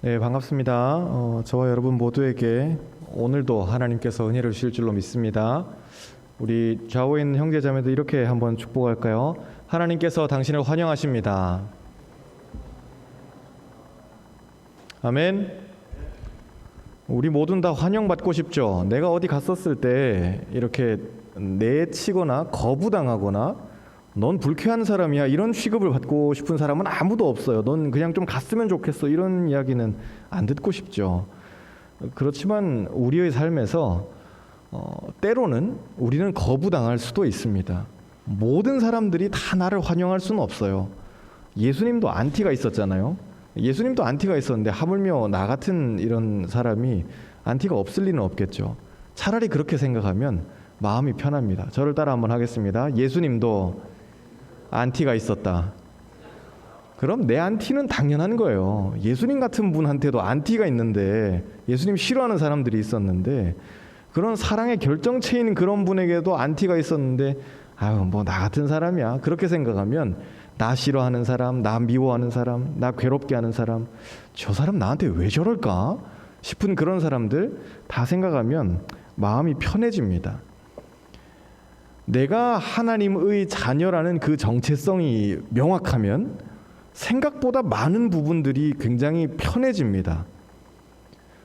네, 반갑습니다. 저와 여러분 모두에게 오늘도 하나님께서 은혜를 주실 줄로 믿습니다. 우리 좌우에 있는 형제 자매들 이렇게 한번 축복할까요? 하나님께서 당신을 환영하십니다. 아멘. 우리 모두는 다 환영받고 싶죠. 내가 어디 갔었을 때 이렇게 내치거나 거부당하거나 넌 불쾌한 사람이야 이런 취급을 받고 싶은 사람은 아무도 없어요. 넌 그냥 좀 갔으면 좋겠어 이런 이야기는 안 듣고 싶죠. 그렇지만 우리의 삶에서 때로는 우리는 거부당할 수도 있습니다. 모든 사람들이 다 나를 환영할 수는 없어요. 예수님도 안티가 있었잖아요. 예수님도 안티가 있었는데 하물며 나 같은 이런 사람이 안티가 없을 리는 없겠죠. 차라리 그렇게 생각하면 마음이 편합니다. 저를 따라 한번 하겠습니다. 예수님도 안티가 있었다. 그럼 내 안티는 당연한 거예요. 예수님 같은 분한테도 안티가 있는데, 예수님 싫어하는 사람들이 있었는데, 그런 사랑의 결정체인 그런 분에게도 안티가 있었는데, 아유 뭐 나 같은 사람이야 그렇게 생각하면 나 싫어하는 사람, 나 미워하는 사람, 나 괴롭게 하는 사람, 저 사람 나한테 왜 저럴까 싶은 그런 사람들 다 생각하면 마음이 편해집니다. 내가 하나님의 자녀라는 그 정체성이 명확하면 생각보다 많은 부분들이 굉장히 편해집니다.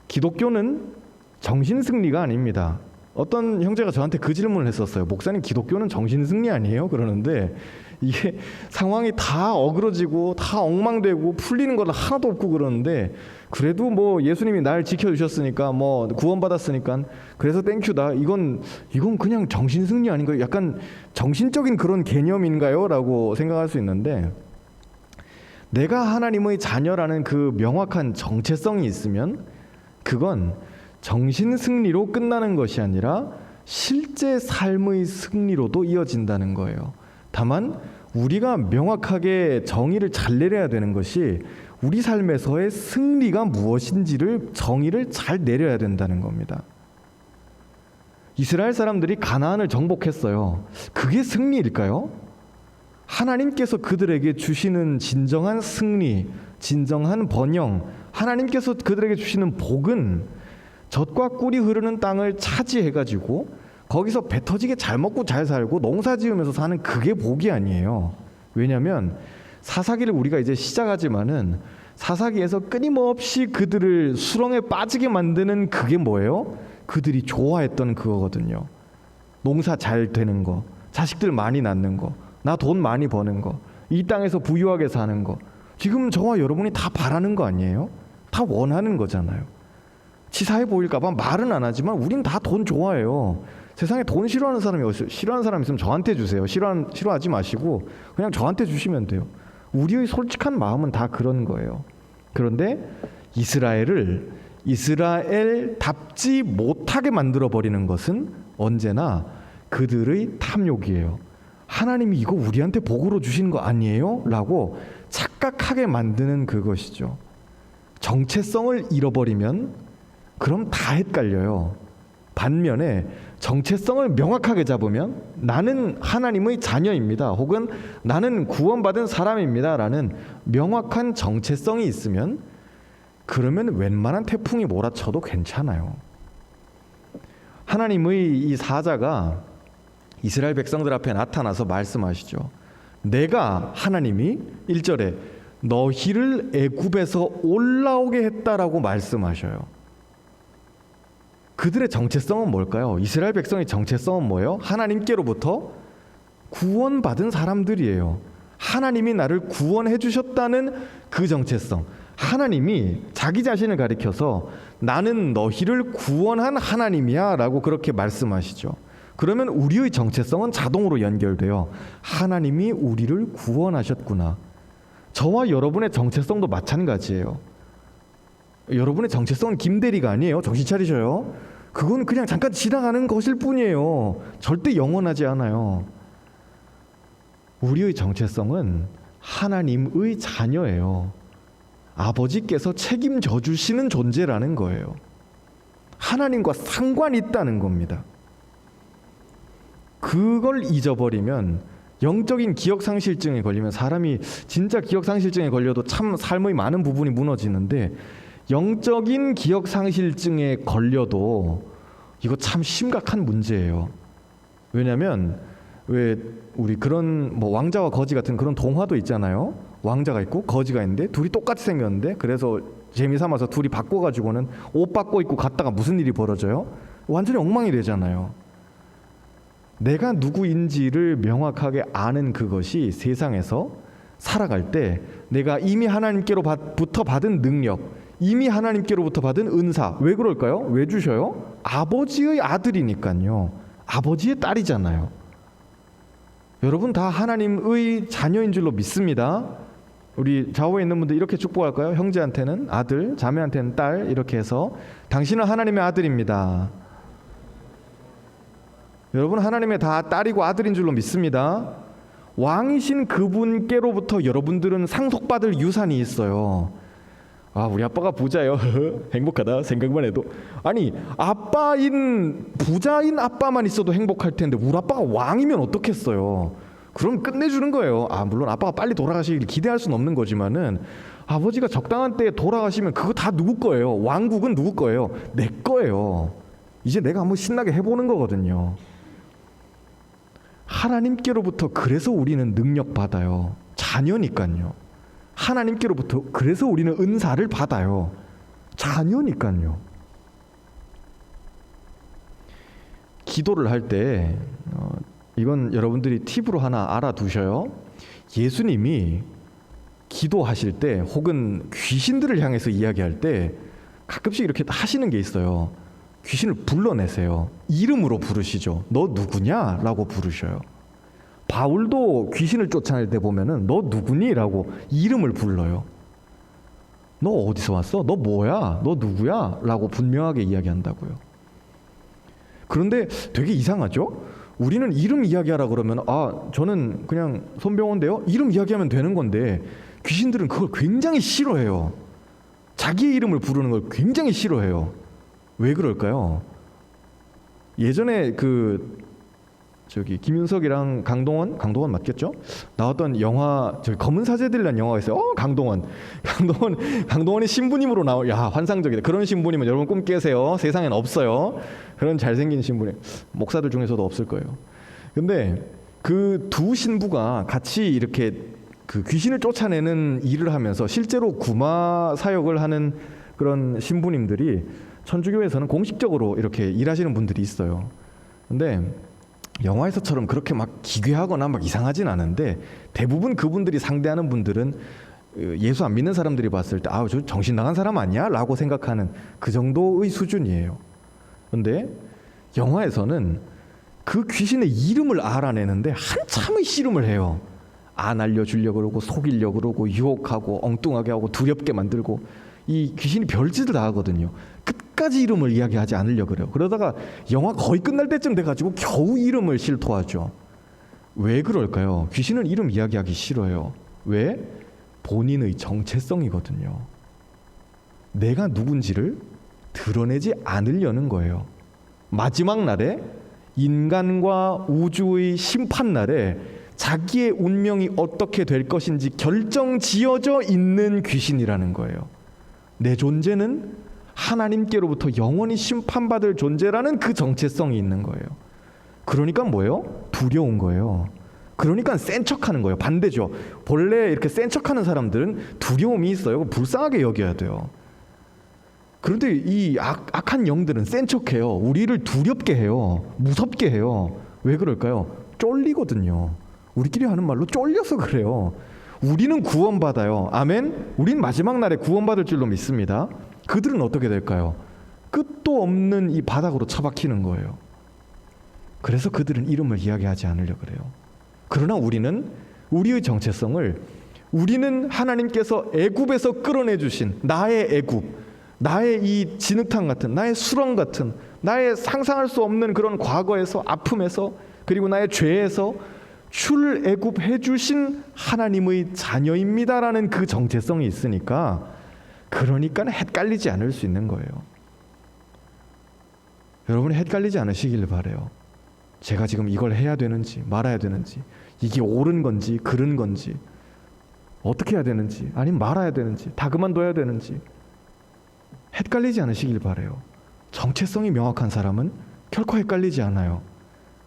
기독교는 정신승리가 아닙니다. 어떤 형제가 저한테 그 질문을 했었어요. 목사님, 기독교는 정신승리 아니에요? 그러는데 이게 상황이 다 어그러지고 다 엉망되고 풀리는 건 하나도 없고 그러는데, 그래도 뭐 예수님이 날 지켜주셨으니까 뭐 구원받았으니까 그래서 땡큐다, 이건 그냥 정신승리 아닌가요? 약간 정신적인 그런 개념인가요? 라고 생각할 수 있는데, 내가 하나님의 자녀라는 그 명확한 정체성이 있으면 그건 정신승리로 끝나는 것이 아니라 실제 삶의 승리로도 이어진다는 거예요. 다만 우리가 명확하게 정의를 잘 내려야 되는 것이 우리 삶에서의 승리가 무엇인지를 정의를 잘 내려야 된다는 겁니다. 이스라엘 사람들이 가나안을 정복했어요. 그게 승리일까요? 하나님께서 그들에게 주시는 진정한 승리, 진정한 번영, 하나님께서 그들에게 주시는 복은 젖과 꿀이 흐르는 땅을 차지해가지고 거기서 배 터지게 잘 먹고 잘 살고 농사 지으면서 사는 그게 복이 아니에요. 왜냐하면 사사기를 우리가 이제 시작하지만은 사사기에서 끊임없이 그들을 수렁에 빠지게 만드는 그게 뭐예요? 그들이 좋아했던 그거거든요. 농사 잘 되는 거, 자식들 많이 낳는 거, 나 돈 많이 버는 거, 이 땅에서 부유하게 사는 거. 지금 저와 여러분이 다 바라는 거 아니에요? 다 원하는 거잖아요. 치사해 보일까봐 말은 안 하지만 우린 다 돈 좋아해요. 세상에 돈 싫어하는 사람이 어딨어요? 싫어하는 사람 있으면 저한테 주세요. 싫어하지 마시고 그냥 저한테 주시면 돼요. 우리의 솔직한 마음은 다 그런 거예요. 그런데 이스라엘을 이스라엘답지 못하게 만들어버리는 것은 언제나 그들의 탐욕이에요. 하나님이 이거 우리한테 복으로 주신 거 아니에요? 라고 착각하게 만드는 그것이죠. 정체성을 잃어버리면 그럼 다 헷갈려요. 반면에 정체성을 명확하게 잡으면 나는 하나님의 자녀입니다. 혹은 나는 구원받은 사람입니다. 라는 명확한 정체성이 있으면 그러면 웬만한 태풍이 몰아쳐도 괜찮아요. 하나님의 이 사자가 이스라엘 백성들 앞에 나타나서 말씀하시죠. 내가 하나님이 1절에 너희를 애굽에서 올라오게 했다라고 말씀하셔요. 그들의 정체성은 뭘까요? 이스라엘 백성의 정체성은 뭐예요? 하나님께로부터 구원받은 사람들이에요. 하나님이 나를 구원해 주셨다는 그 정체성. 하나님이 자기 자신을 가리켜서 나는 너희를 구원한 하나님이야 라고 그렇게 말씀하시죠. 그러면 우리의 정체성은 자동으로 연결돼요. 하나님이 우리를 구원하셨구나. 저와 여러분의 정체성도 마찬가지예요. 여러분의 정체성은 김대리가 아니에요. 정신 차리셔요. 그건 그냥 잠깐 지나가는 것일 뿐이에요. 절대 영원하지 않아요. 우리의 정체성은 하나님의 자녀예요. 아버지께서 책임져 주시는 존재라는 거예요. 하나님과 상관이 있다는 겁니다. 그걸 잊어버리면, 영적인 기억상실증에 걸리면 사람이 진짜 기억상실증에 걸려도 참 삶의 많은 부분이 무너지는데, 영적인 기억상실증에 걸려도 이거 참 심각한 문제예요. 왜냐하면 왜 우리 그런 뭐 왕자와 거지 같은 그런 동화도 있잖아요. 왕자가 있고 거지가 있는데 둘이 똑같이 생겼는데 그래서 재미삼아서 둘이 바꿔가지고는 옷 바꿔 입고 갔다가 무슨 일이 벌어져요? 완전히 엉망이 되잖아요. 내가 누구인지를 명확하게 아는 그것이 세상에서 살아갈 때 내가 이미 하나님께로부터 받은 능력, 이미 하나님께로부터 받은 은사, 왜 그럴까요? 왜 주셔요? 아버지의 아들이니까요. 아버지의 딸이잖아요. 여러분 다 하나님의 자녀인 줄로 믿습니다. 우리 좌우에 있는 분들 이렇게 축복할까요? 형제한테는 아들, 자매한테는 딸, 이렇게 해서 당신은 하나님의 아들입니다. 여러분 하나님의 다 딸이고 아들인 줄로 믿습니다. 왕이신 그분께로부터 여러분들은 상속받을 유산이 있어요. 아, 우리 아빠가 부자예요. 행복하다 생각만 해도. 아니, 부자인 아빠만 있어도 행복할 텐데 우리 아빠가 왕이면 어떻겠어요. 그럼 끝내주는 거예요. 아, 물론 아빠가 빨리 돌아가시길 기대할 수는 없는 거지만은 아버지가 적당한 때에 돌아가시면 그거 다 누구 거예요. 왕국은 누구 거예요. 내 거예요. 이제 내가 한번 신나게 해보는 거거든요. 하나님께로부터 그래서 우리는 능력 받아요. 자녀니까요. 하나님께로부터 그래서 우리는 은사를 받아요. 자녀니까요. 기도를 할 때 이건 여러분들이 팁으로 하나 알아두셔요. 예수님이 기도하실 때 혹은 귀신들을 향해서 이야기할 때 가끔씩 이렇게 하시는 게 있어요. 귀신을 불러내세요. 이름으로 부르시죠. 너 누구냐? 라고 부르셔요. 바울도 귀신을 쫓아낼 때 보면은 너 누구니? 라고 이름을 불러요. 너 어디서 왔어? 너 뭐야? 너 누구야? 라고 분명하게 이야기한다고요. 그런데 되게 이상하죠? 우리는 이름 이야기하라 그러면 저는 그냥 손병호인데요? 이름 이야기하면 되는 건데 귀신들은 그걸 굉장히 싫어해요. 자기의 이름을 부르는 걸 굉장히 싫어해요. 왜 그럴까요? 예전에 김윤석이랑 강동원 맞겠죠? 나왔던 영화 검은 사제들이라는 영화가 있어요. 강동원이 신부님으로 야, 환상적이다. 그런 신부님은 여러분 꿈 깨세요. 세상엔 없어요. 그런 잘생긴 신부님. 목사들 중에서도 없을 거예요. 근데 그 두 신부가 같이 이렇게 그 귀신을 쫓아내는 일을 하면서 실제로 구마 사역을 하는 그런 신부님들이 천주교에서는 공식적으로 이렇게 일하시는 분들이 있어요. 근데 영화에서처럼 그렇게 막 기괴하거나 막 이상하진 않은데 대부분 그분들이 상대하는 분들은 예수 안 믿는 사람들이 봤을 때 저 정신 나간 사람 아니야? 라고 생각하는 그 정도의 수준이에요. 근데 영화에서는 그 귀신의 이름을 알아내는데 한참의 씨름을 해요. 안 알려주려고 그러고 속이려고 그러고 유혹하고 엉뚱하게 하고 두렵게 만들고 이 귀신이 별짓을 다 하거든요. 끝까지 이름을 이야기하지 않으려고 그래요. 그러다가 영화 거의 끝날 때쯤 돼가지고 겨우 이름을 실토하죠. 왜 그럴까요? 귀신은 이름 이야기하기 싫어요. 왜? 본인의 정체성이거든요. 내가 누군지를 드러내지 않으려는 거예요. 마지막 날에 인간과 우주의 심판 날에 자기의 운명이 어떻게 될 것인지 결정지어져 있는 귀신이라는 거예요. 내 존재는 하나님께로부터 영원히 심판받을 존재라는 그 정체성이 있는 거예요. 그러니까 뭐예요? 두려운 거예요. 그러니까 센 척하는 거예요. 반대죠. 본래 이렇게 센 척하는 사람들은 두려움이 있어요. 불쌍하게 여겨야 돼요. 그런데 이 악한 영들은 센 척해요. 우리를 두렵게 해요. 무섭게 해요. 왜 그럴까요? 쫄리거든요. 우리끼리 하는 말로 쫄려서 그래요. 우리는 구원받아요. 아멘? 우린 마지막 날에 구원받을 줄로 믿습니다. 그들은 어떻게 될까요? 끝도 없는 이 바닥으로 처박히는 거예요. 그래서 그들은 이름을 이야기하지 않으려고 그래요. 그러나 우리는 우리의 정체성을 우리는 하나님께서 애굽에서 끌어내주신 나의 애굽, 나의 이 진흙탕 같은, 나의 수렁 같은, 나의 상상할 수 없는 그런 과거에서, 아픔에서, 그리고 나의 죄에서 출애굽해 주신 하나님의 자녀입니다라는 그 정체성이 있으니까, 그러니까 헷갈리지 않을 수 있는 거예요. 여러분이 헷갈리지 않으시길 바라요. 제가 지금 이걸 해야 되는지 말아야 되는지, 이게 옳은 건지 그른 건지, 어떻게 해야 되는지, 아니면 말아야 되는지, 다 그만둬야 되는지, 헷갈리지 않으시길 바라요. 정체성이 명확한 사람은 결코 헷갈리지 않아요.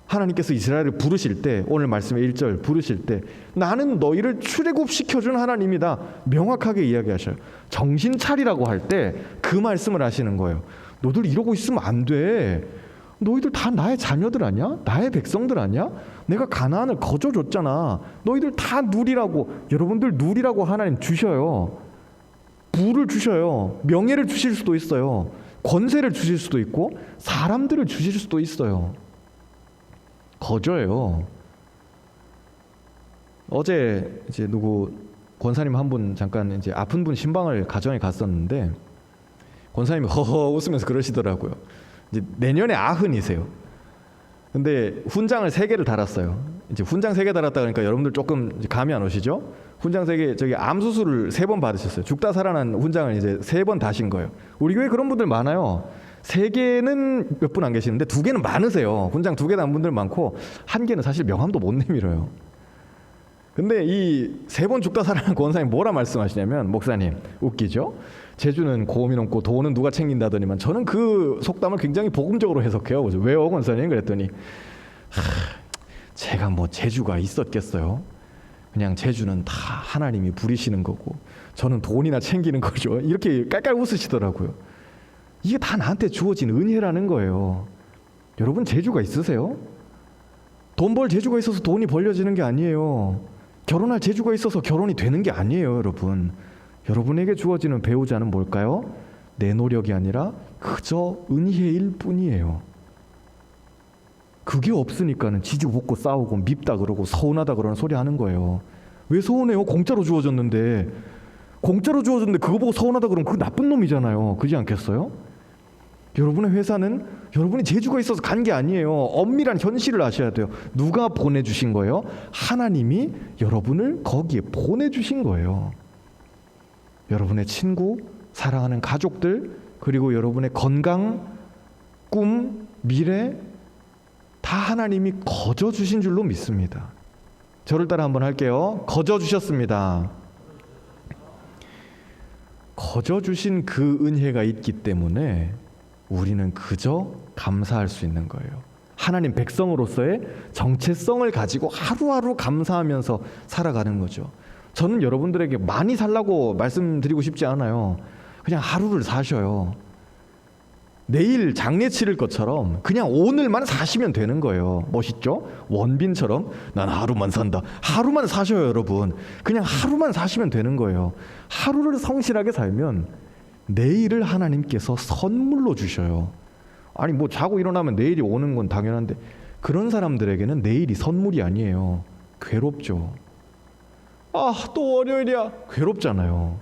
하나님께서 이스라엘을 부르실 때, 오늘 말씀의 1절 부르실 때 나는 너희를 출애굽시켜준 하나님이다 명확하게 이야기하셔요. 정신 차리라고 할 때 그 말씀을 하시는 거예요. 너들 이러고 있으면 안 돼. 너희들 다 나의 자녀들 아니야? 나의 백성들 아니야? 내가 가나안을 거저줬잖아. 너희들 다 누리라고. 여러분들 누리라고 하나님 주셔요. 부를 주셔요. 명예를 주실 수도 있어요. 권세를 주실 수도 있고 사람들을 주실 수도 있어요. 거저예요. 어제 이제 누구 권사님 한 분 잠깐 이제 아픈 분 신방을 가정에 갔었는데 권사님이 허허 웃으면서 그러시더라고요. 이제 내년에 90이세요. 근데 훈장을 3개를 달았어요. 이제 훈장 3개 달았다 그러니까 여러분들 조금 감이 안 오시죠? 훈장 3개, 저기 암 수술을 3번 받으셨어요. 죽다 살아난 훈장을 이제 3번 다신 거예요. 우리 교회 그런 분들 많아요. 3개는 몇 분 안 계시는데 2개는 많으세요. 훈장 2개 단 분들 많고 1개는 사실 명함도 못 내밀어요. 근데 이 3번 죽다 살아난 권사님 뭐라 말씀하시냐면, 목사님 웃기죠? 제주는 곰이 넘고 돈은 누가 챙긴다더니만, 저는 그 속담을 굉장히 복음적으로 해석해요. 왜요 권사님? 그랬더니 제가 뭐 재주가 있었겠어요? 그냥 재주는 다 하나님이 부리시는 거고 저는 돈이나 챙기는 거죠. 이렇게 깔깔 웃으시더라고요. 이게 다 나한테 주어진 은혜라는 거예요. 여러분 재주가 있으세요? 돈 벌 재주가 있어서 돈이 벌려지는 게 아니에요. 결혼할 재주가 있어서 결혼이 되는 게 아니에요. 여러분, 여러분에게 주어지는 배우자는 뭘까요? 내 노력이 아니라 그저 은혜일 뿐이에요. 그게 없으니까는 지지고 볶고 싸우고 밉다 그러고 서운하다 그러는 소리 하는 거예요. 왜 서운해요? 공짜로 주어졌는데. 공짜로 주어졌는데 그거 보고 서운하다 그러면 그거 나쁜 놈이잖아요. 그렇지 않겠어요? 여러분의 회사는 여러분이 재주가 있어서 간 게 아니에요. 엄밀한 현실을 아셔야 돼요. 누가 보내주신 거예요? 하나님이 여러분을 거기에 보내주신 거예요. 여러분의 친구, 사랑하는 가족들, 그리고 여러분의 건강, 꿈, 미래 다 하나님이 거저 주신 줄로 믿습니다. 저를 따라 한번 할게요. 거저 주셨습니다. 거저 주신 그 은혜가 있기 때문에 우리는 그저 감사할 수 있는 거예요. 하나님 백성으로서의 정체성을 가지고 하루하루 감사하면서 살아가는 거죠. 저는 여러분들에게 많이 살라고 말씀드리고 싶지 않아요. 그냥 하루를 사셔요. 내일 장례 치를 것처럼 그냥 오늘만 사시면 되는 거예요. 멋있죠? 원빈처럼 난 하루만 산다. 하루만 사셔요, 여러분. 그냥 하루만 사시면 되는 거예요. 하루를 성실하게 살면 내일을 하나님께서 선물로 주셔요. 아니 뭐 자고 일어나면 내일이 오는 건 당연한데 그런 사람들에게는 내일이 선물이 아니에요. 괴롭죠. 아, 또 월요일이야. 괴롭잖아요.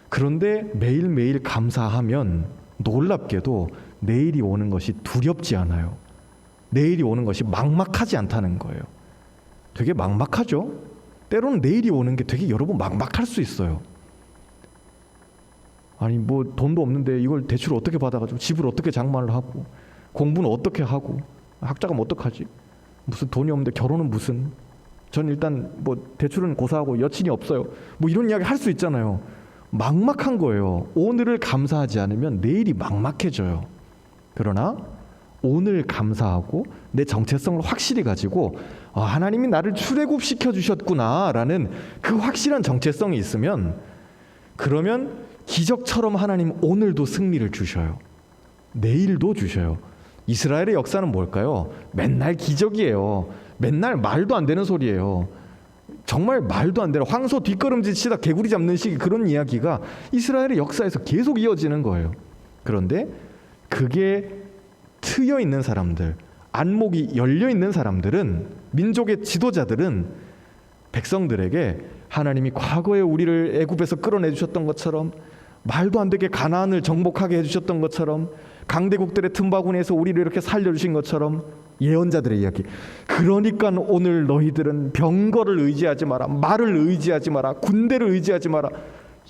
그런데 매일매일 감사하면 놀랍게도 내일이 오는 것이 두렵지 않아요. 내일이 오는 것이 막막하지 않다는 거예요. 되게 막막하죠? 때로는 내일이 오는 게 되게 여러분 막막할 수 있어요. 아니 뭐 돈도 없는데 이걸 대출을 어떻게 받아가지고 집을 어떻게 장만을 하고 공부는 어떻게 하고 학자금 어떡하지? 무슨 돈이 없는데 결혼은 무슨? 전 일단 뭐 대출은 고사하고 여친이 없어요. 뭐 이런 이야기 할 수 있잖아요. 막막한 거예요. 오늘을 감사하지 않으면 내일이 막막해져요. 그러나 오늘 감사하고 내 정체성을 확실히 가지고 하나님이 나를 출애굽시켜 주셨구나라는 그 확실한 정체성이 있으면 그러면 기적처럼 하나님 오늘도 승리를 주셔요. 내일도 주셔요. 이스라엘의 역사는 뭘까요? 맨날 기적이에요. 맨날 말도 안 되는 소리예요. 정말 말도 안 되는 황소 뒷걸음질 치다 개구리 잡는 식 그런 이야기가 이스라엘의 역사에서 계속 이어지는 거예요. 그런데 그게 트여 있는 사람들, 안목이 열려 있는 사람들은, 민족의 지도자들은 백성들에게 하나님이 과거에 우리를 애굽에서 끌어내 주셨던 것처럼, 말도 안 되게 가나안을 정복하게 해주셨던 것처럼, 강대국들의 틈바구니에서 우리를 이렇게 살려주신 것처럼, 예언자들의 이야기. 그러니까 오늘 너희들은 병거를 의지하지 마라, 말을 의지하지 마라, 군대를 의지하지 마라,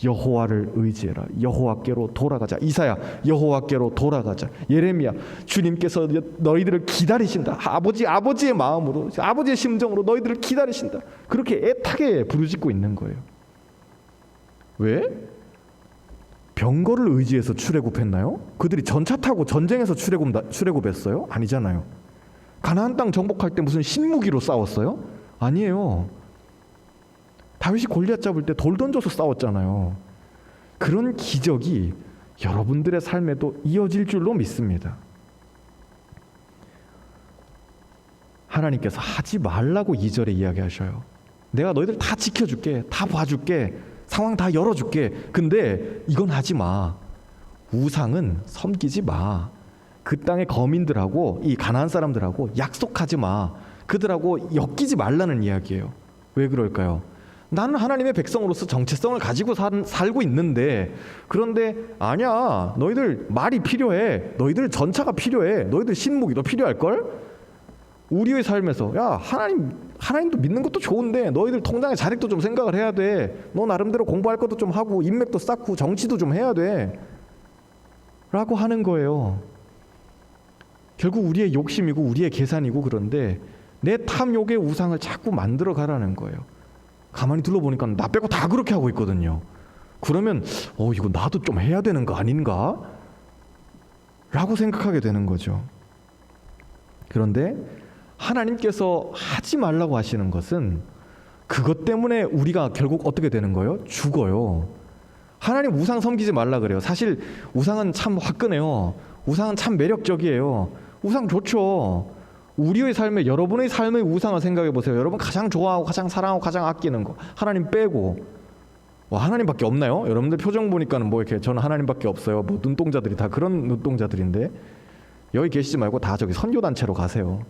여호와를 의지해라. 여호와께로 돌아가자. 이사야, 여호와께로 돌아가자. 예레미야, 주님께서 너희들을 기다리신다. 아버지의 마음으로, 아버지의 심정으로 너희들을 기다리신다. 그렇게 애타게 부르짖고 있는 거예요. 왜? 병거를 의지해서 출애굽했나요? 그들이 전차 타고 전쟁에서 출애굽했어요? 아니잖아요. 가나안 땅 정복할 때 무슨 신무기로 싸웠어요? 아니에요. 다윗이 골리앗 잡을 때 돌 던져서 싸웠잖아요. 그런 기적이 여러분들의 삶에도 이어질 줄로 믿습니다. 하나님께서 하지 말라고 2절에 이야기하셔요. 내가 너희들 다 지켜줄게, 다 봐줄게, 상황 다 열어줄게. 근데 이건 하지 마. 우상은 섬기지 마. 그 땅의 거민들하고 이 가나안 사람들하고 약속하지 마. 그들하고 엮이지 말라는 이야기예요. 왜 그럴까요? 나는 하나님의 백성으로서 정체성을 가지고 살고 있는데, 그런데 아니야, 너희들 말이 필요해, 너희들 전차가 필요해, 너희들 신무기도 필요할걸? 우리의 삶에서 야, 하나님도 믿는 것도 좋은데 너희들 통장의 자력도 좀 생각을 해야 돼. 너 나름대로 공부할 것도 좀 하고 인맥도 쌓고 정치도 좀 해야 돼 라고 하는 거예요. 결국 우리의 욕심이고 우리의 계산이고, 그런데 내 탐욕의 우상을 자꾸 만들어 가라는 거예요. 가만히 둘러보니까 나 빼고 다 그렇게 하고 있거든요. 그러면 이거 나도 좀 해야 되는 거 아닌가? 라고 생각하게 되는 거죠. 그런데 하나님께서 하지 말라고 하시는 것은 그것 때문에 우리가 결국 어떻게 되는 거예요? 죽어요. 하나님 우상 섬기지 말라 그래요. 사실 우상은 참 화끈해요. 우상은 참 매력적이에요. 우상 좋죠. 우리의 삶에, 여러분의 삶의 우상을 생각해 보세요. 여러분 가장 좋아하고 가장 사랑하고 가장 아끼는 거, 하나님 빼고 하나님밖에 없나요? 여러분들 표정 보니까는 뭐 이렇게 저는 하나님밖에 없어요. 뭐 눈동자들이 다 그런 눈동자들인데, 여기 계시지 말고 다 저기 선교단체로 가세요.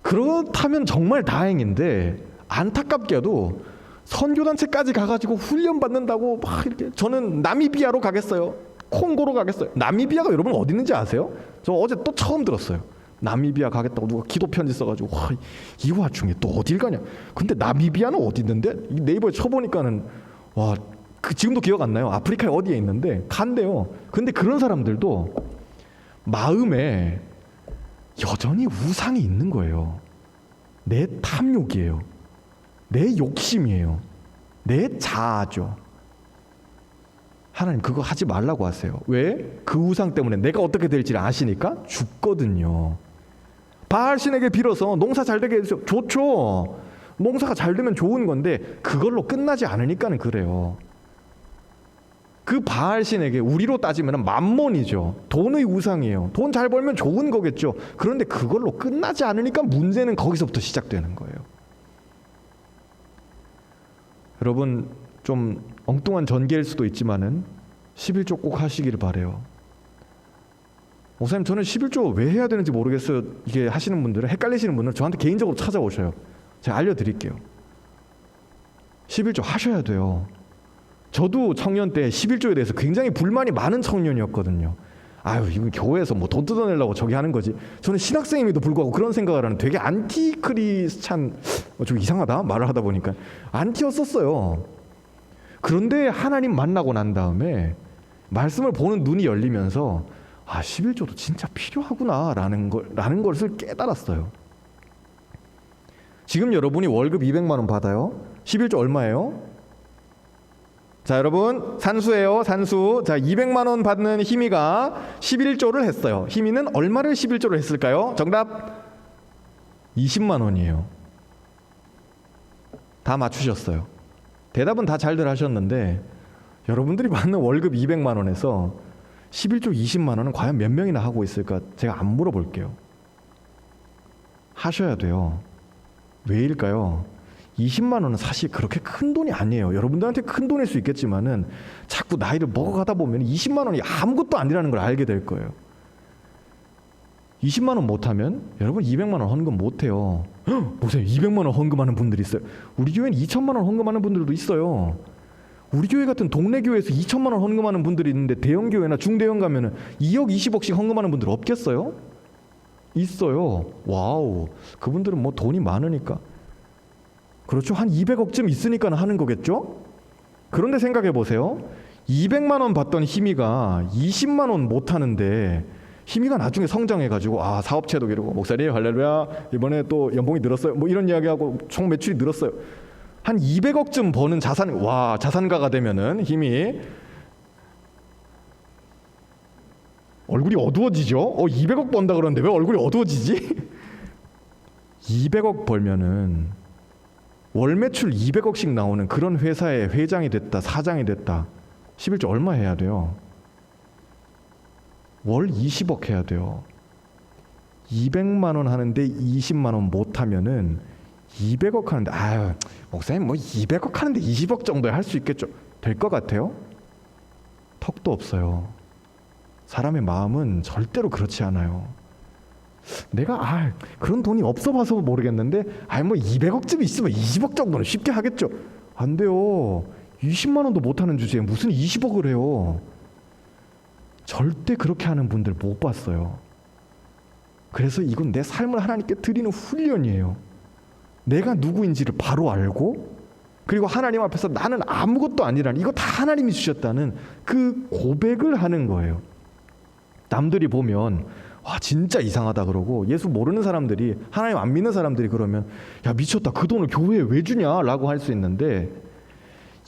그렇다면 정말 다행인데, 안타깝게도 선교단체까지 가가지고 훈련 받는다고 막 이렇게, 저는 나미비아로 가겠어요, 콩고로 가겠어요. 나미비아가 여러분 어디 있는지 아세요? 저 어제 또 처음 들었어요. 나미비아 가겠다고 누가 기도 편지 써가지고, 이 와중에 또 어딜 가냐. 근데 나미비아는 어디 있는데? 네이버에 쳐보니까는 지금도 기억 안 나요. 아프리카에 어디에 있는데 간대요. 근데 그런 사람들도 마음에 여전히 우상이 있는 거예요. 내 탐욕이에요. 내 욕심이에요. 내 자아죠. 하나님 그거 하지 말라고 하세요. 왜? 그 우상 때문에 내가 어떻게 될지를 아시니까 죽거든요. 바알신에게 빌어서 농사 잘 되게 해주세요. 좋죠. 농사가 잘 되면 좋은 건데 그걸로 끝나지 않으니까는 그래요. 그 바알신에게 우리로 따지면 만몬이죠. 돈의 우상이에요. 돈 잘 벌면 좋은 거겠죠. 그런데 그걸로 끝나지 않으니까 문제는 거기서부터 시작되는 거예요. 여러분, 좀 엉뚱한 전개일 수도 있지만은 11조 꼭 하시기를 바래요. 목사님, 저는 11조 왜 해야 되는지 모르겠어요. 이게 하시는 분들은, 헷갈리시는 분들은 저한테 개인적으로 찾아오셔요. 제가 알려드릴게요. 11조 하셔야 돼요. 저도 청년 때 11조에 대해서 굉장히 불만이 많은 청년이었거든요. 이거 교회에서 뭐 돈 뜯어내려고 저기 하는 거지. 저는 신학생임에도 불구하고 그런 생각을 하는 되게 안티 크리스찬, 좀 이상하다 말을 하다 보니까 안티였었어요. 그런데 하나님 만나고 난 다음에 말씀을 보는 눈이 열리면서 11조도 진짜 필요하구나 라는 것을 깨달았어요. 지금 여러분이 월급 200만 원 받아요. 11조 얼마예요? 자, 여러분, 산수예요. 산수. 자, 200만 원 받는 희미가 11조를 했어요. 희미는 얼마를 11조를 했을까요? 정답 20만 원이에요. 다 맞추셨어요. 대답은 다 잘들 하셨는데, 여러분들이 받는 월급 200만 원에서 11조 20만 원은 과연 몇 명이나 하고 있을까? 제가 안 물어볼게요. 하셔야 돼요. 왜일까요? 20만 원은 사실 그렇게 큰 돈이 아니에요. 여러분들한테 큰 돈일 수 있겠지만은 자꾸 나이를 먹어가다 보면 20만 원이 아무것도 아니라는 걸 알게 될 거예요. 20만 원 못하면 여러분 200만 원 헌금 못해요. 목사님, 200만 원 헌금하는 분들이 있어요. 우리 교회는 2천만 원 헌금하는 분들도 있어요. 우리 교회 같은 동네 교회에서 2천만 원 헌금하는 분들이 있는데, 대형 교회나 중대형 가면은 2억 20억씩 헌금하는 분들 없겠어요? 있어요. 와우, 그분들은 뭐 돈이 많으니까, 그렇죠, 한 200억쯤 있으니까 하는 거겠죠? 그런데 생각해 보세요. 200만 원 받던 희미가 20만 원 못 하는데, 희미가 나중에 성장해가지고 사업체도 이러고, 목사님 할렐루야 이번에 또 연봉이 늘었어요, 뭐 이런 이야기하고 총 매출이 늘었어요. 한 200억쯤 버는 자산가가 되면은 힘이 얼굴이 어두워지죠. 200억 번다 그러는데 왜 얼굴이 어두워지지? 200억 벌면은 월 매출 200억씩 나오는 그런 회사의 회장이 됐다, 사장이 됐다. 11조 얼마 해야 돼요? 월 20억 해야 돼요. 200만 원 하는데 20만 원 못 하면은 200억 하는데 목사님 뭐 200억 하는데 20억 정도에 할 수 있겠죠. 될 것 같아요? 턱도 없어요. 사람의 마음은 절대로 그렇지 않아요. 내가 그런 돈이 없어 봐서 모르겠는데 뭐 200억쯤 있으면 20억 정도는 쉽게 하겠죠. 안 돼요. 20만 원도 못 하는 주제에 무슨 20억을 해요. 절대 그렇게 하는 분들 못 봤어요. 그래서 이건 내 삶을 하나님께 드리는 훈련이에요. 내가 누구인지를 바로 알고, 그리고 하나님 앞에서 나는 아무것도 아니라는, 이거 다 하나님이 주셨다는 그 고백을 하는 거예요. 남들이 보면 진짜 이상하다 그러고, 예수 모르는 사람들이, 하나님 안 믿는 사람들이 그러면 야 미쳤다, 그 돈을 교회에 왜 주냐 라고 할 수 있는데,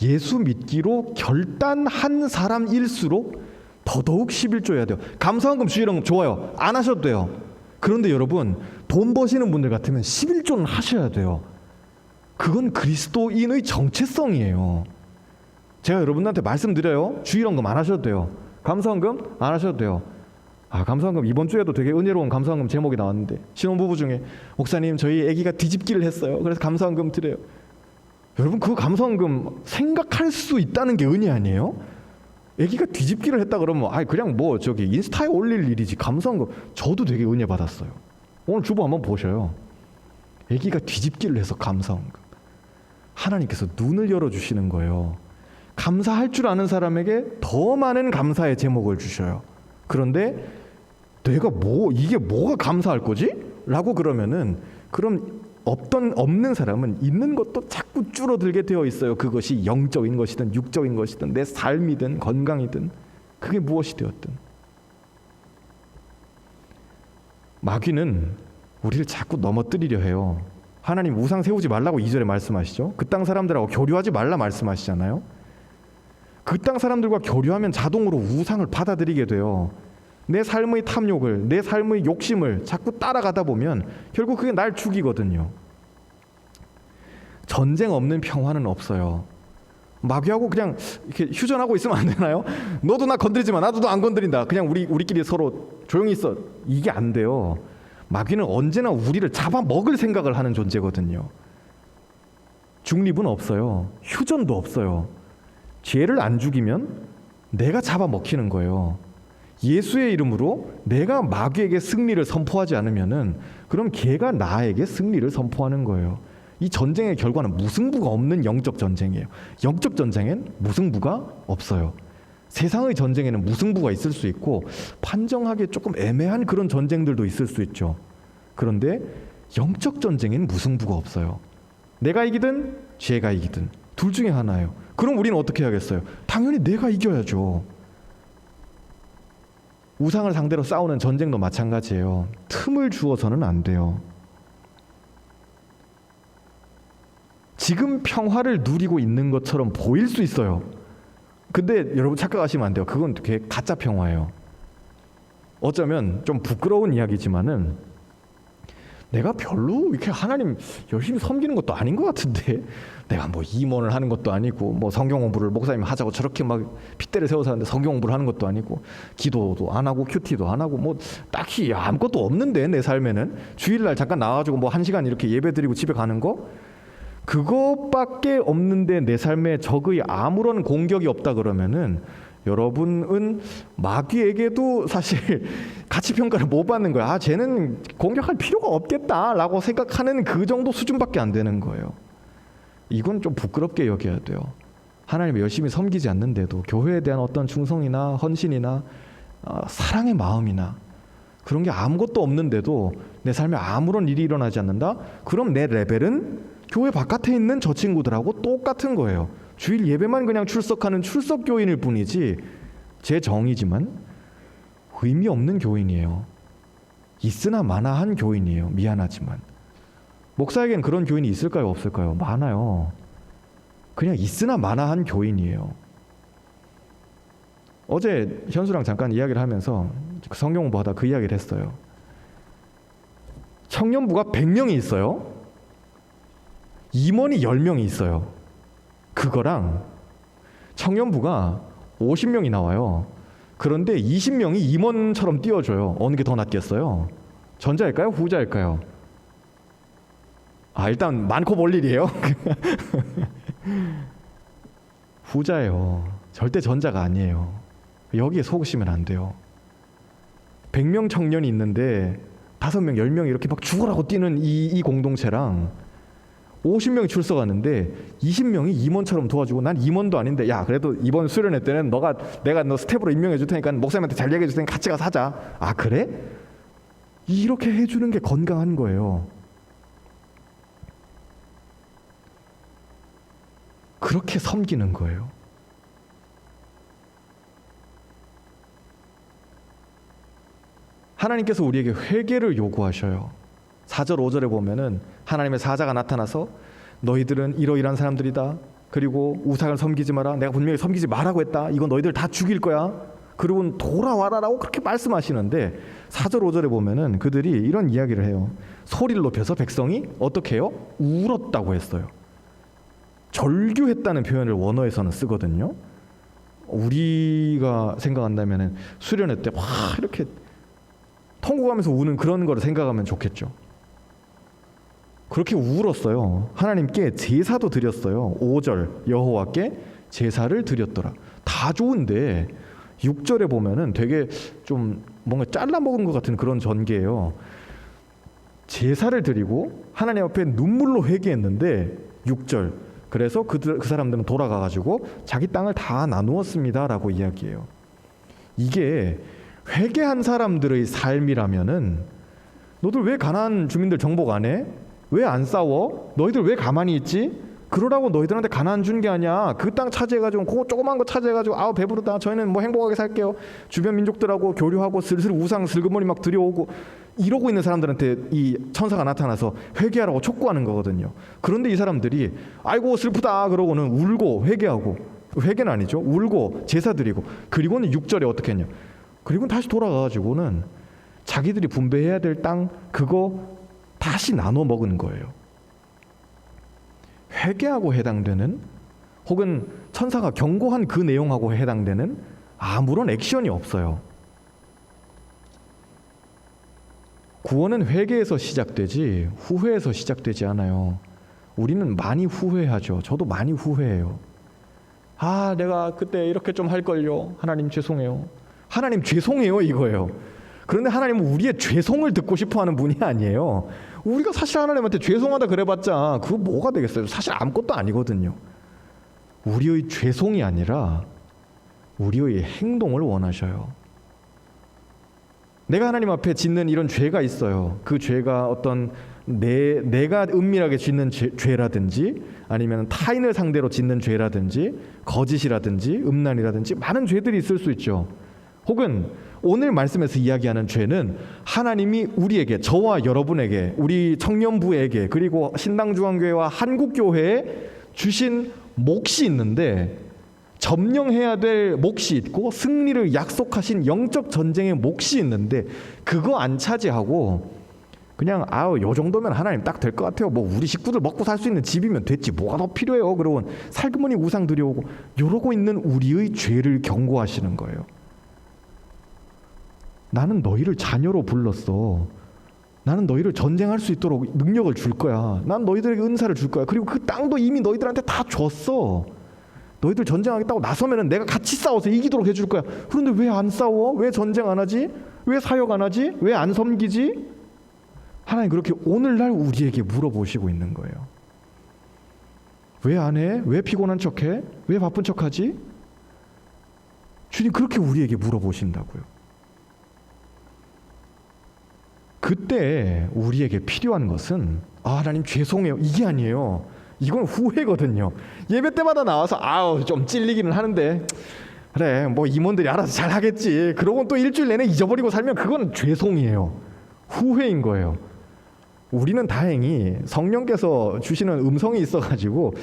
예수 믿기로 결단한 사람일수록 더더욱 11조 해야 돼요. 감사헌금 주일헌금 좋아요. 안 하셔도 돼요. 그런데 여러분, 돈 버시는 분들 같으면 11조는 하셔야 돼요. 그건 그리스도인의 정체성이에요. 제가 여러분들한테 말씀드려요. 주일헌금 안 하셔도 돼요. 감사헌금 안 하셔도 돼요. 감사헌금 이번 주에도 되게 은혜로운 감사헌금 제목이 나왔는데, 신혼부부 중에 목사님 저희 아기가 뒤집기를 했어요. 그래서 감사헌금 드려요. 여러분, 그 감사헌금 생각할 수 있다는 게 은혜 아니에요? 아기가 뒤집기를 했다 그러면 그냥 인스타에 올릴 일이지. 감사헌금, 저도 되게 은혜 받았어요. 오늘 주보 한번 보셔요. 아기가 뒤집기를 해서 감사헌금. 하나님께서 눈을 열어주시는 거예요. 감사할 줄 아는 사람에게 더 많은 감사의 제목을 주셔요. 그런데 내가 이게 뭐가 감사할 거지? 라고 그러면은, 그럼 없는 사람은 있는 것도 자꾸 줄어들게 되어 있어요. 그것이 영적인 것이든 육적인 것이든 내 삶이든 건강이든 그게 무엇이 되었든. 마귀는 우리를 자꾸 넘어뜨리려 해요. 하나님 우상 세우지 말라고 2절에 말씀하시죠. 그 땅 사람들하고 교류하지 말라 말씀하시잖아요. 그 땅 사람들과 교류하면 자동으로 우상을 받아들이게 돼요. 내 삶의 탐욕을, 내 삶의 욕심을 자꾸 따라가다 보면 결국 그게 날 죽이거든요. 전쟁 없는 평화는 없어요. 마귀하고 그냥 이렇게 휴전하고 있으면 안 되나요? 너도 나 건드리지 마, 나도 너 안 건드린다. 그냥 우리끼리 서로 조용히 있어. 이게 안 돼요. 마귀는 언제나 우리를 잡아먹을 생각을 하는 존재거든요. 중립은 없어요. 휴전도 없어요. 죄를 안 죽이면 내가 잡아먹히는 거예요. 예수의 이름으로 내가 마귀에게 승리를 선포하지 않으면은, 그럼 걔가 나에게 승리를 선포하는 거예요. 이 전쟁의 결과는 무승부가 없는 영적 전쟁이에요. 영적 전쟁엔 무승부가 없어요. 세상의 전쟁에는 무승부가 있을 수 있고 판정하기 조금 애매한 그런 전쟁들도 있을 수 있죠. 그런데 영적 전쟁엔 무승부가 없어요. 내가 이기든 죄가 이기든 둘 중에 하나예요. 그럼 우리는 어떻게 해야겠어요? 당연히 내가 이겨야죠. 우상을 상대로 싸우는 전쟁도 마찬가지예요. 틈을 주어서는 안 돼요. 지금 평화를 누리고 있는 것처럼 보일 수 있어요. 근데 여러분 착각하시면 안 돼요. 그건 가짜 평화예요. 어쩌면 좀 부끄러운 이야기지만은, 내가 별로 이렇게 하나님 열심히 섬기는 것도 아닌 것 같은데, 내가 임원을 하는 것도 아니고, 성경 공부를 목사님 하자고 저렇게 막 핏대를 세워서 하는데 성경 공부를 하는 것도 아니고, 기도도 안 하고 큐티도 안 하고 딱히 아무것도 없는데, 내 삶에는 주일날 잠깐 나와가지고 1시간 이렇게 예배 드리고 집에 가는 거, 그것밖에 없는데 내 삶에 적의 아무런 공격이 없다 그러면은, 여러분은 마귀에게도 사실 가치 평가를 못 받는 거야. 쟤는 공격할 필요가 없겠다라고 생각하는 그 정도 수준밖에 안 되는 거예요. 이건 좀 부끄럽게 여겨야 돼요. 하나님을 열심히 섬기지 않는데도 교회에 대한 어떤 충성이나 헌신이나 사랑의 마음이나 그런 게 아무것도 없는데도 내 삶에 아무런 일이 일어나지 않는다? 그럼 내 레벨은 교회 바깥에 있는 저 친구들하고 똑같은 거예요. 주일 예배만 그냥 출석하는 출석교인일 뿐이지, 제 정의지만 의미 없는 교인이에요. 있으나 마나한 교인이에요. 미안하지만. 목사에겐 그런 교인이 있을까요? 없을까요? 많아요. 그냥 있으나 마나한 교인이에요. 어제 현수랑 잠깐 이야기를 하면서 성경 공부하다 그 이야기를 했어요. 청년부가 100명이 있어요. 임원이 10명이 있어요. 그거랑 청년부가 50명이 나와요. 그런데 20명이 임원처럼 띄워줘요. 어느 게 더 낫겠어요? 전자일까요? 후자일까요? 일단 많고 볼 일이에요. 후자예요. 절대 전자가 아니에요. 여기에 속으시면 안 돼요. 100명 청년이 있는데 5명, 10명이 이렇게 막 죽어라고 뛰는 이 공동체랑 50명이 출석하는데 20명이 임원처럼 도와주고, 난 임원도 아닌데 야 그래도 이번 수련회 때는 내가 너 스텝으로 임명해 줄 테니까 목사님한테 잘 얘기해 줄 테니까 같이 가서 하자. 그래? 이렇게 해주는 게 건강한 거예요. 그렇게 섬기는 거예요. 하나님께서 우리에게 회개를 요구하셔요. 4절 5절에 보면은 하나님의 사자가 나타나서 너희들은 이러이러한 사람들이다. 그리고 우상을 섬기지 마라. 내가 분명히 섬기지 말라고 했다. 이거 너희들 다 죽일 거야. 그리고 돌아와라라고 그렇게 말씀하시는데 4절 5절에 보면은 그들이 이런 이야기를 해요. 소리를 높여서 백성이 어떻게 해요? 울었다고 했어요. 절규했다는 표현을 원어에서는 쓰거든요. 우리가 생각한다면은 수련회 때 막 이렇게 통곡하면서 우는 그런 거를 생각하면 좋겠죠. 그렇게 울었어요. 하나님께 제사도 드렸어요. 5절 여호와께 제사를 드렸더라. 다 좋은데 6절에 보면은 되게 좀 뭔가 잘라 먹은 것 같은 그런 전개예요. 제사를 드리고 하나님 앞에 눈물로 회개했는데 6절 그래서 그 사람들은 돌아가가지고 자기 땅을 다 나누었습니다라고 이야기해요. 이게 회개한 사람들의 삶이라면은 너들 왜 가나안 주민들 정복 안 해? 왜 안 싸워? 너희들 왜 가만히 있지? 그러라고 너희들한테 가나안 준 게 아니야. 그 땅 차지해가지고 그거 조그만 거 차지해가지고 배부르다. 저희는 뭐 행복하게 살게요. 주변 민족들하고 교류하고 슬슬 우상 슬그머니 막 들여오고 이러고 있는 사람들한테 이 천사가 나타나서 회개하라고 촉구하는 거거든요. 그런데 이 사람들이 아이고 슬프다 그러고는 울고 회개하고, 회개는 아니죠. 울고 제사 드리고, 그리고는 6절에 어떻게 했냐. 그리고 다시 돌아가가지고는 자기들이 분배해야 될 땅 그거 다시 나눠 먹은 거예요. 회개하고 해당되는, 혹은 천사가 경고한 그 내용하고 해당되는 아무런 액션이 없어요. 구원은 회개에서 시작되지 후회에서 시작되지 않아요. 우리는 많이 후회하죠. 저도 많이 후회해요. 내가 그때 이렇게 좀 할걸요. 하나님 죄송해요. 하나님 죄송해요 이거예요. 그런데 하나님은 우리의 죄송을 듣고 싶어하는 분이 아니에요. 우리가 사실 하나님한테 죄송하다 그래봤자 그거 뭐가 되겠어요. 사실 아무것도 아니거든요. 우리의 죄송이 아니라 우리의 행동을 원하셔요. 내가 하나님 앞에 짓는 이런 죄가 있어요. 그 죄가 어떤 내가 은밀하게 짓는 죄라든지, 아니면 타인을 상대로 짓는 죄라든지, 거짓이라든지, 음란이라든지 많은 죄들이 있을 수 있죠. 혹은 오늘 말씀에서 이야기하는 죄는 하나님이 우리에게, 저와 여러분에게, 우리 청년부에게, 그리고 신당중앙교회와 한국교회에 주신 몫이 있는데, 점령해야 될 몫이 있고 승리를 약속하신 영적 전쟁의 몫이 있는데, 그거 안 차지하고 그냥 요 정도면 하나님 딱 될 것 같아요. 뭐 우리 식구들 먹고 살 수 있는 집이면 됐지 뭐가 더 필요해요. 그러고 살그머니 우상 들여오고 이러고 있는 우리의 죄를 경고하시는 거예요. 나는 너희를 자녀로 불렀어. 나는 너희를 전쟁할 수 있도록 능력을 줄 거야. 난 너희들에게 은사를 줄 거야. 그리고 그 땅도 이미 너희들한테 다 줬어. 너희들 전쟁하겠다고 나서면은 내가 같이 싸워서 이기도록 해줄 거야. 그런데 왜 안 싸워? 왜 전쟁 안 하지? 왜 사역 안 하지? 왜 안 섬기지? 하나님 그렇게 오늘날 우리에게 물어보시고 있는 거예요. 왜 안 해? 왜 피곤한 척해? 왜 바쁜 척하지? 주님 그렇게 우리에게 물어보신다고요. 그때 우리에게 필요한 것은 하나님 죄송해요 이게 아니에요. 이건 후회거든요. 예배 때마다 나와서 좀 찔리기는 하는데 그래 뭐 임원들이 알아서 잘 하겠지. 그러고 또 일주일 내내 잊어버리고 살면 그건 죄송이에요. 후회인 거예요. 우리는 다행히 성령께서 주시는 음성이 있어가지고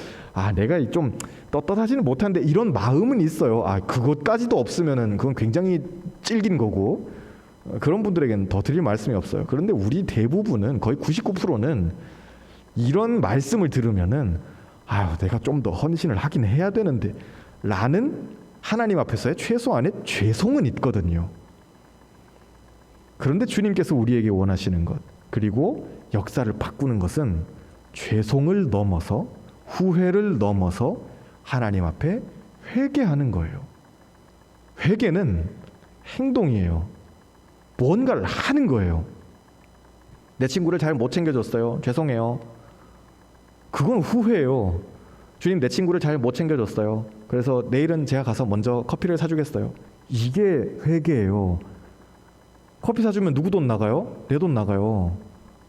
내가 좀 떳떳하지는 못한데 이런 마음은 있어요. 그것까지도 없으면은 그건 굉장히 찔긴 거고 그런 분들에게는 더 드릴 말씀이 없어요. 그런데 우리 대부분은 거의 99%는 이런 말씀을 들으면은 내가 좀 더 헌신을 하긴 해야 되는데 라는 하나님 앞에서의 최소한의 죄송은 있거든요. 그런데 주님께서 우리에게 원하시는 것, 그리고 역사를 바꾸는 것은 죄송을 넘어서, 후회를 넘어서 하나님 앞에 회개하는 거예요. 회개는 행동이에요. 뭔가를 하는 거예요. 내 친구를 잘 못 챙겨줬어요. 죄송해요. 그건 후회예요. 주님, 내 친구를 잘 못 챙겨줬어요. 그래서 내일은 제가 가서 먼저 커피를 사주겠어요. 이게 회개예요. 커피 사주면 누구 돈 나가요? 내 돈 나가요.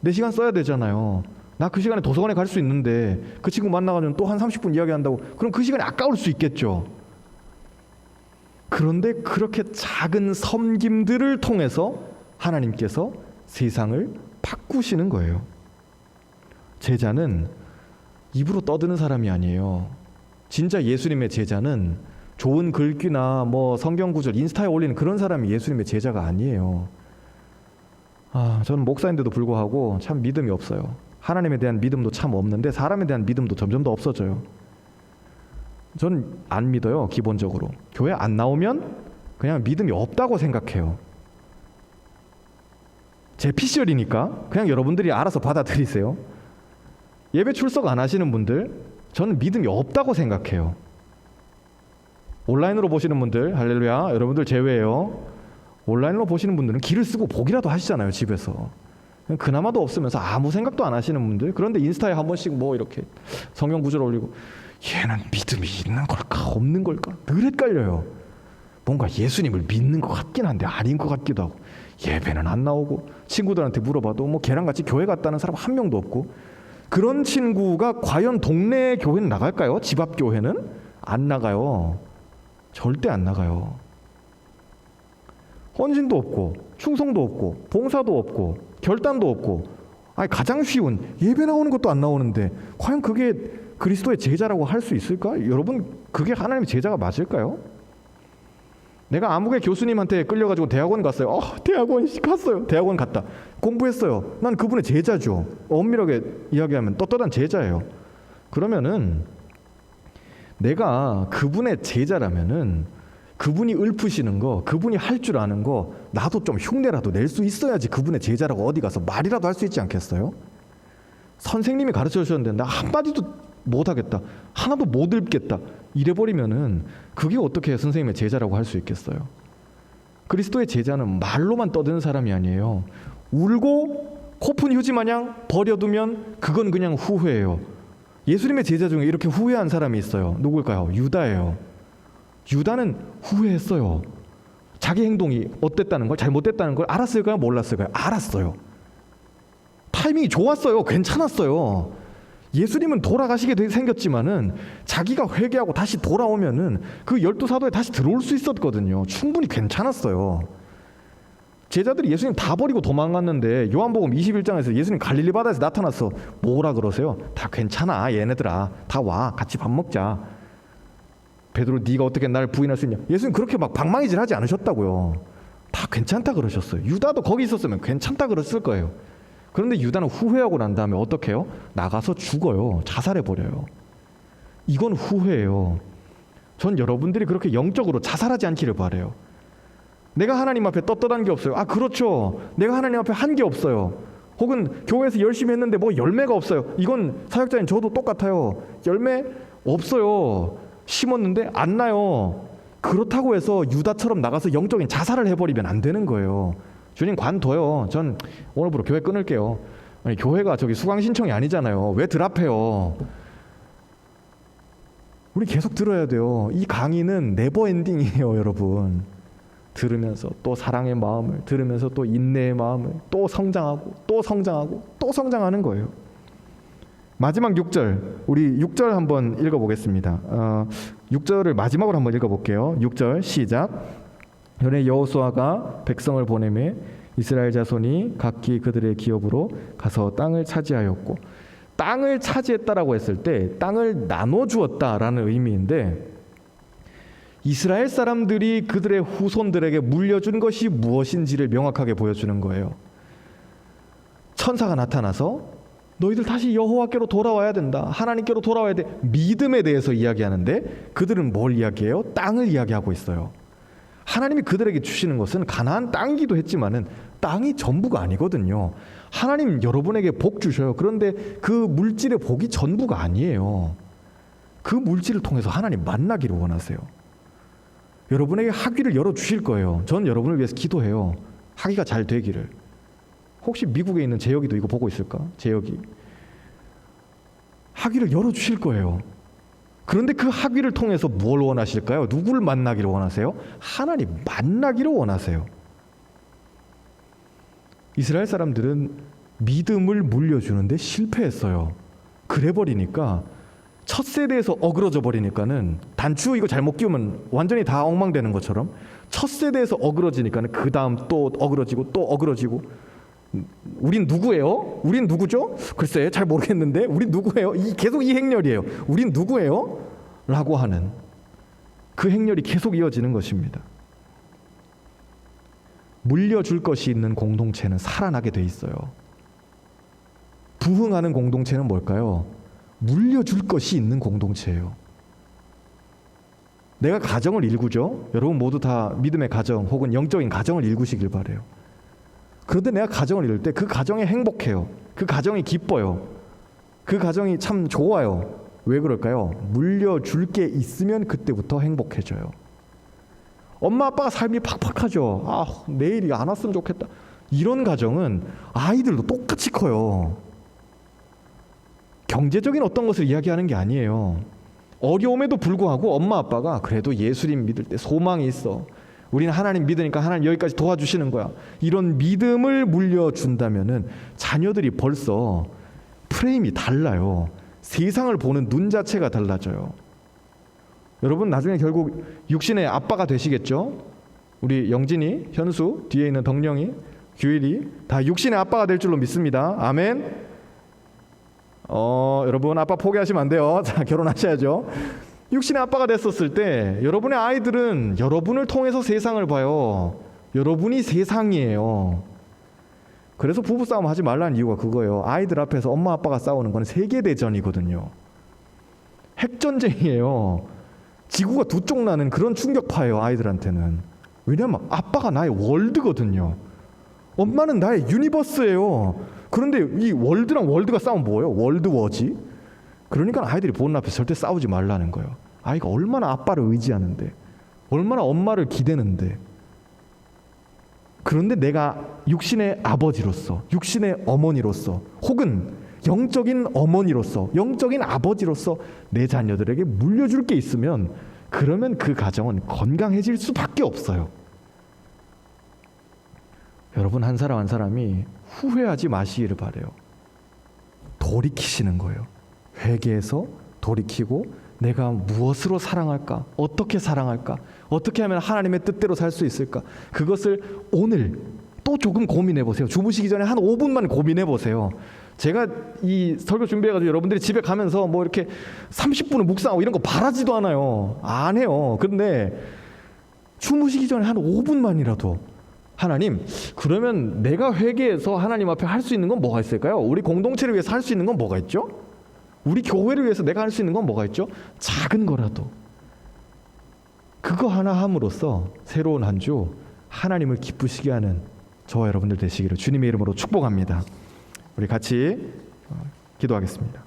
내 시간 써야 되잖아요. 나 그 시간에 도서관에 갈 수 있는데 그 친구 만나가지고 또 한 30분 이야기한다고 그럼 그 시간이 아까울 수 있겠죠. 그런데 그렇게 작은 섬김들을 통해서 하나님께서 세상을 바꾸시는 거예요. 제자는 입으로 떠드는 사람이 아니에요. 진짜 예수님의 제자는 좋은 글귀나 성경 구절 인스타에 올리는 그런 사람이 예수님의 제자가 아니에요. 저는 목사인데도 불구하고 참 믿음이 없어요. 하나님에 대한 믿음도 참 없는데 사람에 대한 믿음도 점점 더 없어져요. 전 안 믿어요. 기본적으로 교회 안 나오면 그냥 믿음이 없다고 생각해요. 제 피셜이니까 그냥 여러분들이 알아서 받아들이세요. 예배 출석 안 하시는 분들 저는 믿음이 없다고 생각해요. 온라인으로 보시는 분들 할렐루야, 여러분들 제외예요. 온라인으로 보시는 분들은 기를 쓰고 보기라도 하시잖아요. 집에서 그나마도 없으면서 아무 생각도 안 하시는 분들, 그런데 인스타에 한 번씩 이렇게 성경 구절 올리고 얘는 믿음이 있는 걸까 없는 걸까 늘 헷갈려요. 뭔가 예수님을 믿는 것 같긴 한데 아닌 것 같기도 하고, 예배는 안 나오고, 친구들한테 물어봐도 걔랑 같이 교회 갔다는 사람 한 명도 없고, 그런 친구가 과연 동네 교회는 나갈까요? 집 앞 교회는 안 나가요. 절대 안 나가요. 헌신도 없고 충성도 없고 봉사도 없고 결단도 없고, 가장 쉬운 예배 나오는 것도 안 나오는데 과연 그게 그리스도의 제자라고 할 수 있을까? 여러분, 그게 하나님의 제자가 맞을까요? 내가 아무개 교수님한테 끌려가지고 대학원 갔어요. 대학원 갔어요. 대학원 갔다. 공부했어요. 난 그분의 제자죠. 엄밀하게 이야기하면 떳떳한 제자예요. 그러면은 내가 그분의 제자라면은 그분이 읊으시는 거, 그분이 할 줄 아는 거 나도 좀 흉내라도 낼 수 있어야지 그분의 제자라고 어디 가서 말이라도 할 수 있지 않겠어요? 선생님이 가르쳐 주셨는데 나 한마디도 못하겠다, 하나도 못 읊겠다 이래버리면은 그게 어떻게 선생님의 제자라고 할 수 있겠어요? 그리스도의 제자는 말로만 떠드는 사람이 아니에요. 울고 코푼 휴지 마냥 버려두면 그건 그냥 후회예요. 예수님의 제자 중에 이렇게 후회한 사람이 있어요. 누굴까요? 유다예요. 유다는 후회했어요. 자기 행동이 어땠다는 걸, 잘못됐다는 걸 알았을까요? 몰랐을까요? 알았어요. 타이밍이 좋았어요. 괜찮았어요. 예수님은 돌아가시게 생겼지만은 자기가 회개하고 다시 돌아오면은 그 12사도에 다시 들어올 수 있었거든요. 충분히 괜찮았어요. 제자들이 예수님 다 버리고 도망갔는데 요한복음 21장에서 예수님 갈릴리 바다에서 나타나서 뭐라 그러세요? 다 괜찮아, 얘네들아. 다 와, 같이 밥 먹자. 베드로, 네가 어떻게 날 부인할 수 있냐? 예수님 그렇게 막 방망이질 하지 않으셨다고요. 다 괜찮다 그러셨어요. 유다도 거기 있었으면 괜찮다 그랬을 거예요. 그런데 유다는 후회하고 난 다음에 어떻게 해요? 나가서 죽어요. 자살해버려요. 이건 후회예요. 전 여러분들이 그렇게 영적으로 자살하지 않기를 바라요. 내가 하나님 앞에 떳떳한 게 없어요. 그렇죠. 내가 하나님 앞에 한 게 없어요. 혹은 교회에서 열심히 했는데 열매가 없어요. 이건 사역자인 저도 똑같아요. 열매 없어요. 심었는데 안 나요. 그렇다고 해서 유다처럼 나가서 영적인 자살을 해버리면 안 되는 거예요. 주님 관둬요. 전 오늘부로 교회 끊을게요. 아니, 교회가 저기 수강 신청이 아니잖아요. 왜 드랍해요? 우리 계속 들어야 돼요. 이 강의는 네버 엔딩이에요, 여러분. 들으면서 또 사랑의 마음을, 들으면서 또 인내의 마음을, 또 성장하고 또 성장하고 또 성장하는 거예요. 마지막 6절, 우리 6절 한번 읽어보겠습니다. 6절을 마지막으로 한번 읽어볼게요. 6절 시작. 전에 여호수아가 백성을 보내매 이스라엘 자손이 각기 그들의 기업으로 가서 땅을 차지하였고, 땅을 차지했다라고 했을 때 땅을 나눠주었다라는 의미인데, 이스라엘 사람들이 그들의 후손들에게 물려준 것이 무엇인지를 명확하게 보여주는 거예요. 천사가 나타나서 너희들 다시 여호와께로 돌아와야 된다, 하나님께로 돌아와야 돼, 믿음에 대해서 이야기하는데 그들은 뭘 이야기해요? 땅을 이야기하고 있어요. 하나님이 그들에게 주시는 것은 가나안 땅이기도 했지만은 땅이 전부가 아니거든요. 하나님 여러분에게 복 주셔요. 그런데 그 물질의 복이 전부가 아니에요. 그 물질을 통해서 하나님 만나기를 원하세요. 여러분에게 학위를 열어주실 거예요. 전 여러분을 위해서 기도해요. 학위가 잘 되기를. 혹시 미국에 있는 재혁이도 이거 보고 있을까? 재혁이. 학위를 열어주실 거예요. 그런데 그 학위를 통해서 뭘 원하실까요? 누구를 만나기를 원하세요? 하나님 만나기를 원하세요. 이스라엘 사람들은 믿음을 물려주는데 실패했어요. 그래 버리니까 첫 세대에서 어그러져 버리니까는, 단추 이거 잘못 끼우면 완전히 다 엉망되는 것처럼 첫 세대에서 어그러지니까는 그 다음 또 어그러지고 또 어그러지고, 우린 누구예요? 우린 누구죠? 글쎄 잘 모르겠는데 우린 누구예요? 계속 이 행렬이에요. 우린 누구예요? 라고 하는 그 행렬이 계속 이어지는 것입니다. 물려줄 것이 있는 공동체는 살아나게 돼 있어요. 부흥하는 공동체는 뭘까요? 물려줄 것이 있는 공동체예요. 내가 가정을 일구죠. 여러분 모두 다 믿음의 가정 혹은 영적인 가정을 일구시길 바라요. 그런데 내가 가정을 이룰 때 그 가정이 행복해요. 그 가정이 기뻐요. 그 가정이 참 좋아요. 왜 그럴까요? 물려줄 게 있으면 그때부터 행복해져요. 엄마 아빠가 삶이 팍팍하죠. 아, 내일이 안 왔으면 좋겠다. 이런 가정은 아이들도 똑같이 커요. 경제적인 어떤 것을 이야기하는 게 아니에요. 어려움에도 불구하고 엄마 아빠가 그래도 예수님 믿을 때 소망이 있어. 우리는 하나님 믿으니까 하나님 여기까지 도와주시는 거야. 이런 믿음을 물려준다면은 자녀들이 벌써 프레임이 달라요. 세상을 보는 눈 자체가 달라져요. 여러분 나중에 결국 육신의 아빠가 되시겠죠? 우리 영진이, 현수, 뒤에 있는 덕령이, 규일이 다 육신의 아빠가 될 줄로 믿습니다. 아멘. 여러분 아빠 포기하시면 안 돼요. 자, 결혼하셔야죠. 육신의 아빠가 됐었을 때 여러분의 아이들은 여러분을 통해서 세상을 봐요. 여러분이 세상이에요. 그래서 부부싸움 하지 말라는 이유가 그거예요. 아이들 앞에서 엄마 아빠가 싸우는 건 세계대전이거든요. 핵전쟁이에요. 지구가 두 쪽 나는 그런 충격파예요. 아이들한테는. 왜냐하면 아빠가 나의 월드거든요. 엄마는 나의 유니버스예요. 그런데 이 월드랑 월드가 싸우면 뭐예요? 월드워지. 그러니까 아이들이 보는 앞에서 절대 싸우지 말라는 거예요. 아이가 얼마나 아빠를 의지하는데, 얼마나 엄마를 기대는데. 그런데 내가 육신의 아버지로서, 육신의 어머니로서, 혹은 영적인 어머니로서, 영적인 아버지로서 내 자녀들에게 물려줄 게 있으면, 그러면 그 가정은 건강해질 수밖에 없어요. 여러분 한 사람 한 사람이 후회하지 마시기를 바라요. 돌이키시는 거예요. 회개해서 돌이키고 내가 무엇으로 사랑할까? 어떻게 사랑할까? 어떻게 하면 하나님의 뜻대로 살 수 있을까? 그것을 오늘 또 조금 고민해 보세요. 주무시기 전에 한 5분만 고민해 보세요. 제가 이 설교 준비해가지고 여러분들이 집에 가면서 뭐 이렇게 30분을 묵상하고 이런 거 바라지도 않아요. 안 해요. 그런데 주무시기 전에 한 5분만이라도 하나님, 그러면 내가 회개해서 하나님 앞에 할 수 있는 건 뭐가 있을까요? 우리 공동체를 위해서 할 수 있는 건 뭐가 있죠? 우리 교회를 위해서 내가 할 수 있는 건 뭐가 있죠? 작은 거라도 그거 하나 함으로써 새로운 한 주 하나님을 기쁘시게 하는 저와 여러분들 되시기를 주님의 이름으로 축복합니다. 우리 같이 기도하겠습니다.